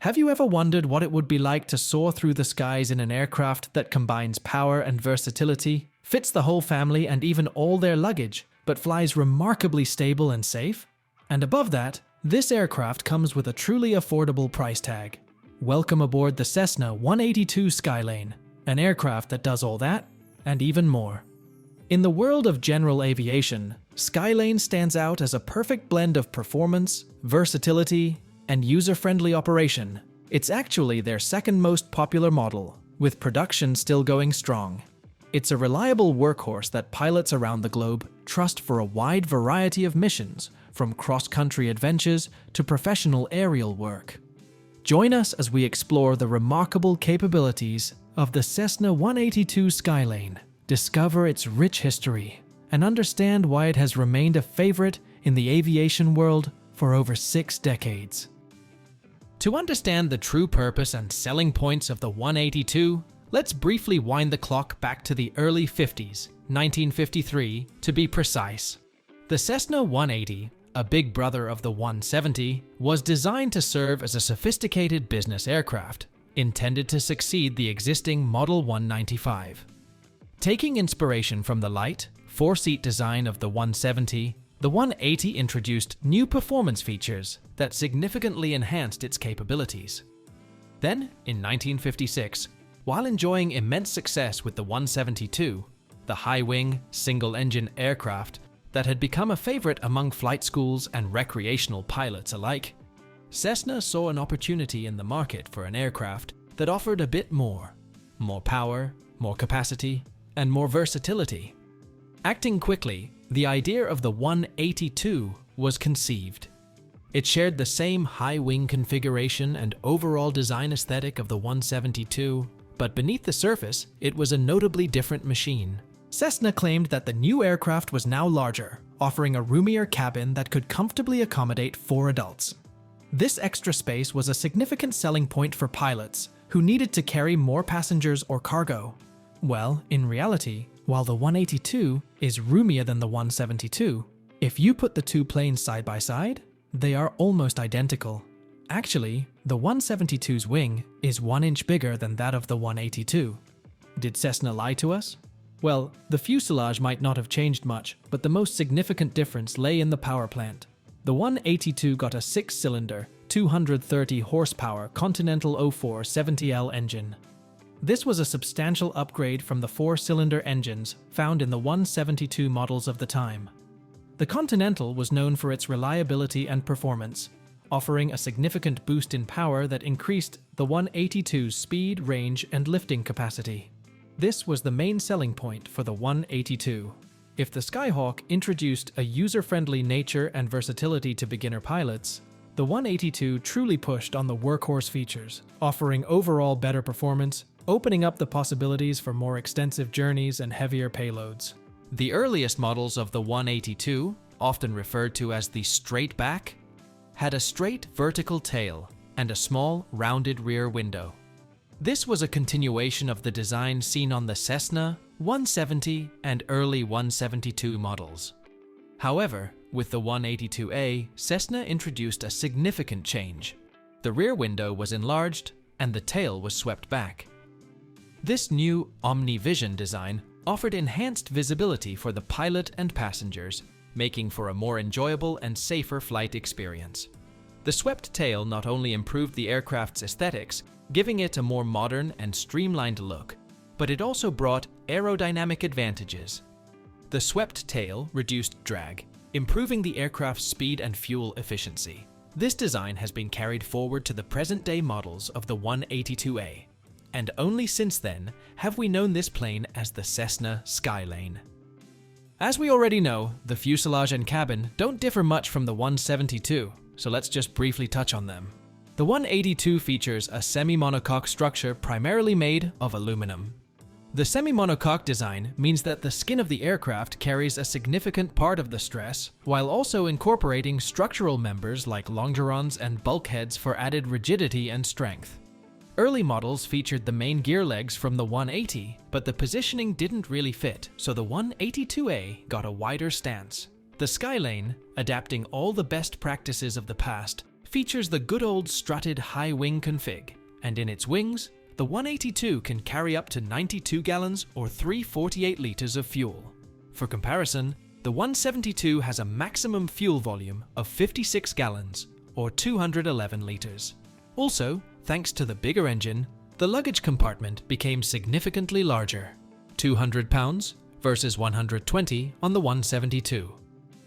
Have you ever wondered what it would be like to soar through the skies in an aircraft that combines power and versatility, fits the whole family and even all their luggage, but flies remarkably stable and safe? And above that, this aircraft comes with a truly affordable price tag. Welcome aboard the Cessna 182 Skylane, an aircraft that does all that and even more. In the world of general aviation, Skylane stands out as a perfect blend of performance, versatility, and user-friendly operation. It's actually their second most popular model, with production still going strong. It's a reliable workhorse that pilots around the globe trust for a wide variety of missions, from cross-country adventures to professional aerial work. Join us as we explore the remarkable capabilities of the Cessna 182 Skylane, discover its rich history, and understand why it has remained a favorite in the aviation world for over 6 decades. To understand the true purpose and selling points of the 182, let's briefly wind the clock back to the early 50s, 1953 to be precise. The Cessna 180, a big brother of the 170, was designed to serve as a sophisticated business aircraft, intended to succeed the existing Model 195. Taking inspiration from the light, 4-seat design of the 170, the 180 introduced new performance features that significantly enhanced its capabilities. Then, in 1956, while enjoying immense success with the 172, the high-wing, single-engine aircraft that had become a favorite among flight schools and recreational pilots alike, Cessna saw an opportunity in the market for an aircraft that offered a bit more power, more capacity, and more versatility. Acting quickly, the idea of the 182 was conceived. It shared the same high-wing configuration and overall design aesthetic of the 172, but beneath the surface, it was a notably different machine. Cessna claimed that the new aircraft was now larger, offering a roomier cabin that could comfortably accommodate 4 adults. This extra space was a significant selling point for pilots who needed to carry more passengers or cargo. Well, in reality, while the 182 is roomier than the 172, if you put the two planes side by side, they are almost identical. Actually, the 172's wing is 1 inch bigger than that of the 182. Did Cessna lie to us? Well, the fuselage might not have changed much, but the most significant difference lay in the power plant. The 182 got a 6-cylinder, 230 horsepower Continental 04 70L engine. This was a substantial upgrade from the 4-cylinder engines found in the 172 models of the time. The Continental was known for its reliability and performance, offering a significant boost in power that increased the 182's speed, range, and lifting capacity. This was the main selling point for the 182. If the Skyhawk introduced a user-friendly nature and versatility to beginner pilots, the 182 truly pushed on the workhorse features, offering overall better performance, opening up the possibilities for more extensive journeys and heavier payloads. The earliest models of the 182, often referred to as the straight back, had a straight vertical tail and a small rounded rear window. This was a continuation of the design seen on the Cessna, 170, and early 172 models. However, with the 182A, Cessna introduced a significant change. The rear window was enlarged and the tail was swept back. This new OmniVision design offered enhanced visibility for the pilot and passengers, making for a more enjoyable and safer flight experience. The swept tail not only improved the aircraft's aesthetics, giving it a more modern and streamlined look, but it also brought aerodynamic advantages. The swept tail reduced drag, improving the aircraft's speed and fuel efficiency. This design has been carried forward to the present-day models of the 182A, and only since then have we known this plane as the Cessna Skylane. As we already know, the fuselage and cabin don't differ much from the 172, so let's just briefly touch on them. The 182 features a semi-monocoque structure primarily made of aluminum. The semi-monocoque design means that the skin of the aircraft carries a significant part of the stress, while also incorporating structural members like longerons and bulkheads for added rigidity and strength. Early models featured the main gear legs from the 180, but the positioning didn't really fit, so the 182A got a wider stance. The Skylane, adapting all the best practices of the past, features the good old strutted high wing config, and in its wings, the 182 can carry up to 92 gallons or 348 liters of fuel. For comparison, the 172 has a maximum fuel volume of 56 gallons or 211 liters. Also, thanks to the bigger engine, the luggage compartment became significantly larger, 200 pounds versus 120 on the 172.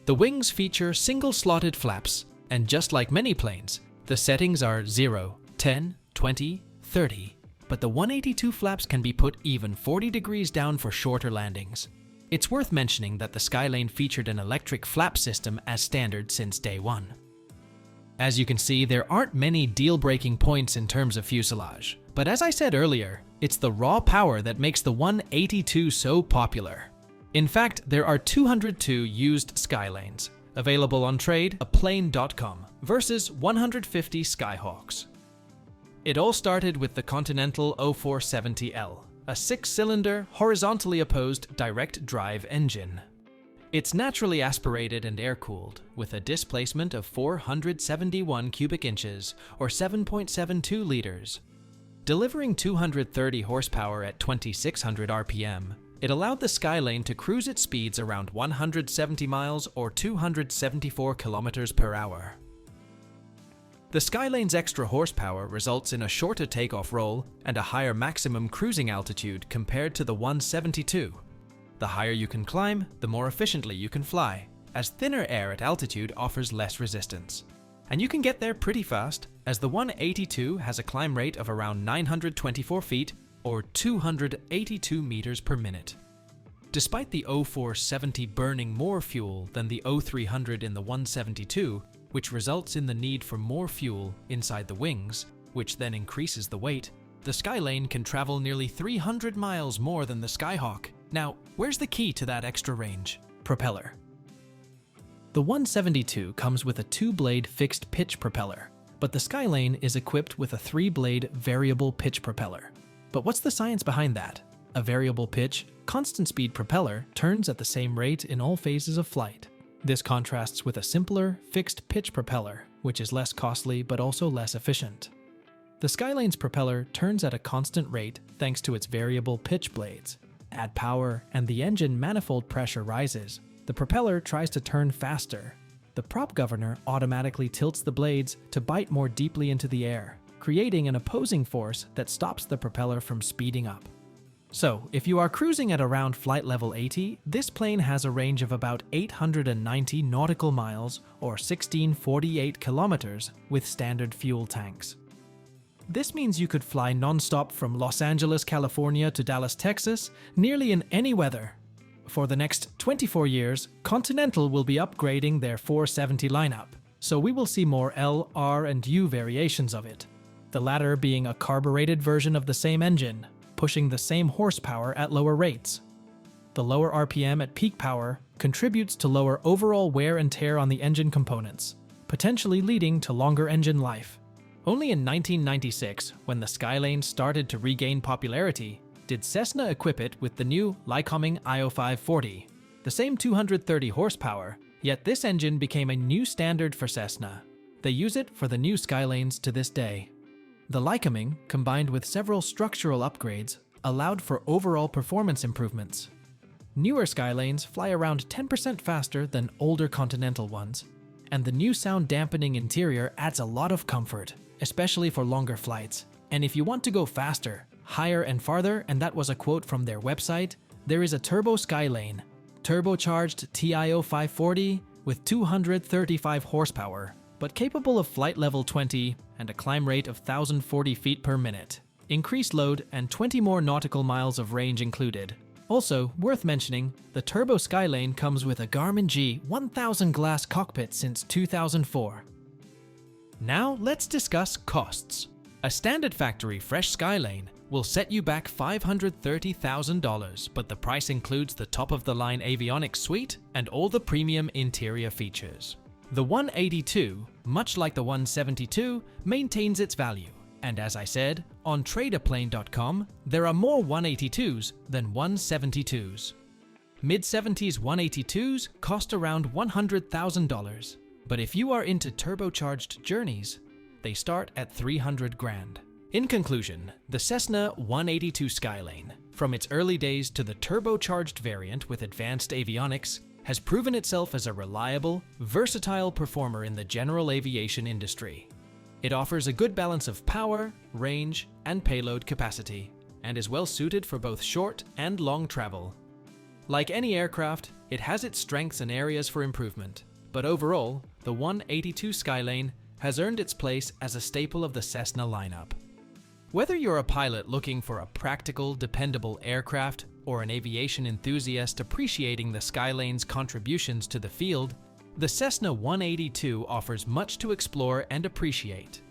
The wings feature single-slotted flaps, and just like many planes, the settings are 0, 10, 20, 30, but the 182 flaps can be put even 40 degrees down for shorter landings. It's worth mentioning that the Skylane featured an electric flap system as standard since day one. As you can see, there aren't many deal-breaking points in terms of fuselage, but as I said earlier, it's the raw power that makes the 182 so popular. In fact, there are 202 used Skylanes, available on trade at plane.com, versus 150 Skyhawks. It all started with the Continental 0470L, a 6-cylinder, horizontally opposed direct drive engine. It's naturally aspirated and air-cooled, with a displacement of 471 cubic inches, or 7.72 liters. Delivering 230 horsepower at 2600 RPM, it allowed the Skylane to cruise at speeds around 170 miles or 274 kilometers per hour. The Skylane's extra horsepower results in a shorter takeoff roll and a higher maximum cruising altitude compared to the 172. The higher you can climb, the more efficiently you can fly, as thinner air at altitude offers less resistance. And you can get there pretty fast, as the 182 has a climb rate of around 924 feet or 282 meters per minute. Despite the 0470 burning more fuel than the 0300 in the 172, which results in the need for more fuel inside the wings, which then increases the weight, the Skylane can travel nearly 300 miles more than the Skyhawk. Now, where's the key to that extra range? Propeller. The 172 comes with a 2-blade fixed pitch propeller, but the Skylane is equipped with a 3-blade variable pitch propeller. But what's the science behind that? A variable pitch, constant speed propeller turns at the same rate in all phases of flight. This contrasts with a simpler, fixed pitch propeller, which is less costly but also less efficient. The Skylane's propeller turns at a constant rate thanks to its variable pitch blades. Add power and the engine manifold pressure rises. The propeller tries to turn faster. The prop governor automatically tilts the blades to bite more deeply into the air, creating an opposing force that stops the propeller from speeding up. So, if you are cruising at around flight level 80, this plane has a range of about 890 nautical miles or 1648 kilometers with standard fuel tanks. This means you could fly non-stop from Los Angeles, California to Dallas, Texas, nearly in any weather. For the next 24 years, Continental will be upgrading their 470 lineup, so we will see more L, R, and U variations of it, the latter being a carbureted version of the same engine, pushing the same horsepower at lower rates. The lower RPM at peak power contributes to lower overall wear and tear on the engine components, potentially leading to longer engine life. Only in 1996, when the Skylane started to regain popularity, did Cessna equip it with the new Lycoming IO540, the same 230 horsepower, yet this engine became a new standard for Cessna. They use it for the new Skylanes to this day. The Lycoming, combined with several structural upgrades, allowed for overall performance improvements. Newer Skylanes fly around 10% faster than older Continental ones, and the new sound dampening interior adds a lot of comfort, especially for longer flights. And if you want to go faster, higher and farther, and that was a quote from their website, there is a Turbo Skylane, turbocharged TIO 540 with 235 horsepower, but capable of flight level 20 and a climb rate of 1,040 feet per minute. Increased load and 20 more nautical miles of range included. Also, worth mentioning, the Turbo Skylane comes with a Garmin G 1000 glass cockpit since 2004. Now let's discuss costs. A standard factory fresh Skylane will set you back $530,000, but the price includes the top-of-the-line avionics suite and all the premium interior features. The 182, much like the 172, maintains its value, and as I said, on traderplane.com, there are more 182s than 172s. Mid-70s 182s cost around $100,000. But if you are into turbocharged journeys, they start at 300 grand. In conclusion, the Cessna 182 Skylane, from its early days to the turbocharged variant with advanced avionics, has proven itself as a reliable, versatile performer in the general aviation industry. It offers a good balance of power, range, and payload capacity, and is well suited for both short and long travel. Like any aircraft, it has its strengths and areas for improvement, but overall, the 182 Skylane has earned its place as a staple of the Cessna lineup. Whether you're a pilot looking for a practical, dependable aircraft or an aviation enthusiast appreciating the Skylane's contributions to the field, the Cessna 182 offers much to explore and appreciate.